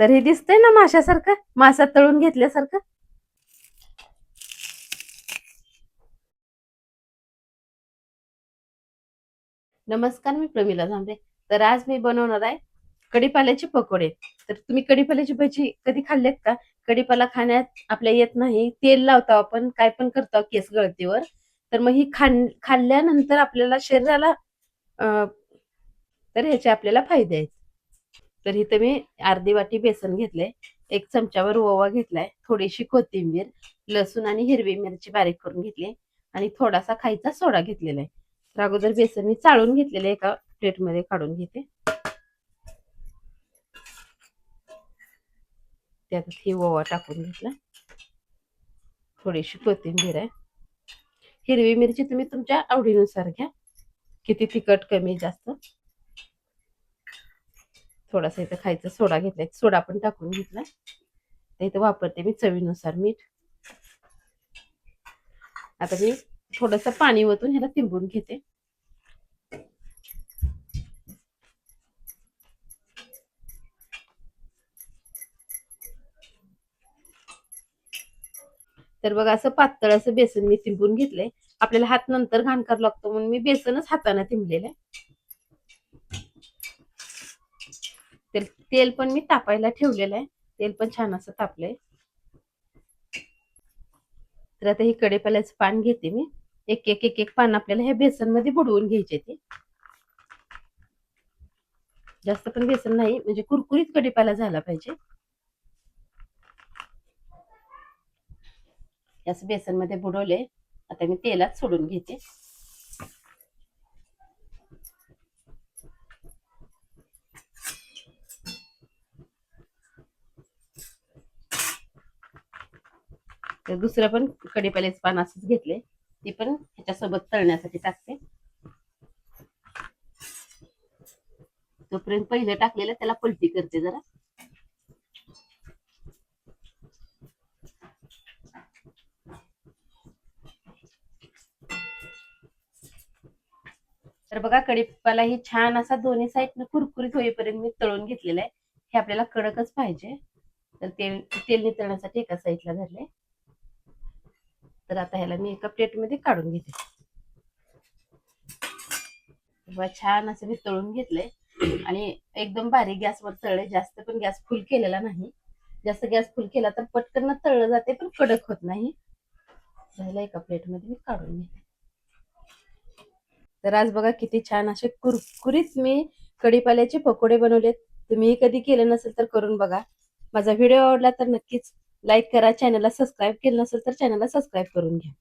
तर हे दिसतंय ना माशासारखं, मासा तळून घेतल्यासारखं. नमस्कार, मी प्रमिला झांबरे. तर आज मी बनवणार आहे कढीपाल्याचे पकोडे. तर तुम्ही कढीपाल्याची भजी कधी खाल्लेत का? कढीपाला खाण्यात आपल्या येत नाही, तेल लावतो आपण, काय पण करतो केस गळतीवर. तर मग ही खाल्ल्यानंतर आपल्याला शरीराला अ, तर ह्याचे आपल्याला फायदे आहेत. तर इथे मी अर्धी वाटी बेसन घेतलंय, एक चमचाभर ओवा घेतलाय, थोडीशी कोथिंबीर, लसूण आणि हिरवी मिरची बारीक करून घेतली आणि थोडासा खायचा सोडा घेतलेला आहे. तर अगोदर बेसन मी चाळून घेतलेले एका प्लेटमध्ये काढून घेते. त्यात ही ओवा टाकून घेतला, थोडीशी कोथिंबीर आहे, हिरवी मिरची तुम्ही तुमच्या आवडीनुसार घ्या, किती तिखट कमी जास्त. थोडासा इथं खायचा सोडा घेतलाय, सोडा पण टाकून घेतला. इथं वापरते मी चवीनुसार मीठ. आता मी थोडस पाणी ओतून ह्याला तिंबून घेते. तर बघा असं पातळ असं बेसन मी तिंबून घेतलंय. आपल्याला हात नंतर घाण करावा लागतो म्हणून मी बेसनच हाताने तिंबलेलं आहे. तेल पण मी तापायला ठेवलेलं आहे, तेल पण छान असं तापलंय. तर आता ही कढीपाल्याचं पान घेते मी, एक एक एक एक पान आपल्याला ह्या बेसन मध्ये बुडवून घ्यायचे. ते जास्त पण बेसन नाही, म्हणजे कुरकुरीत कढीपाला झाला पाहिजे. असं बेसन मध्ये बुडवले, आता मी तेलात सोडून घेते. तर दुसरं पण कढीपाल्याचं पान असंच घेतले, ते पण ह्याच्यासोबत तळण्यासाठी टाकते. तोपर्यंत पहिलं टाकलेलं त्याला पलटी करते जरा. तर बघा कढीपाला ही छान असा दोन्ही साईडनं कुरकुरीत होईपर्यंत मी तळून घेतलेला आहे. हे आपल्याला कडकच पाहिजे. तर तेल तेल नितळण्यासाठी एका साईडला धरले. तर आता ह्याला मी एका प्लेटमध्ये काढून घेते. छान असं मी तळून घेतलंय आणि एकदम बारीक गॅसवर तळले, जास्त पण गॅस फुल केलेला नाही. जास्त गॅस फुल केला तर पटकन तळलं जाते पण कडक होत नाही. ह्याला एका प्लेटमध्ये मी काढून घेते. तर आज बघा किती छान असे कुरकुरीत मी कढीपाल्याचे पकोडे बनवलेत. तुम्ही कधी केले नसेल तर करून बघा. माझा व्हिडिओ आवडला तर नक्कीच लाईक करा. चॅनलला सबस्क्राईब केलं नसेल तर चॅनलला सबस्क्राईब करून घ्या.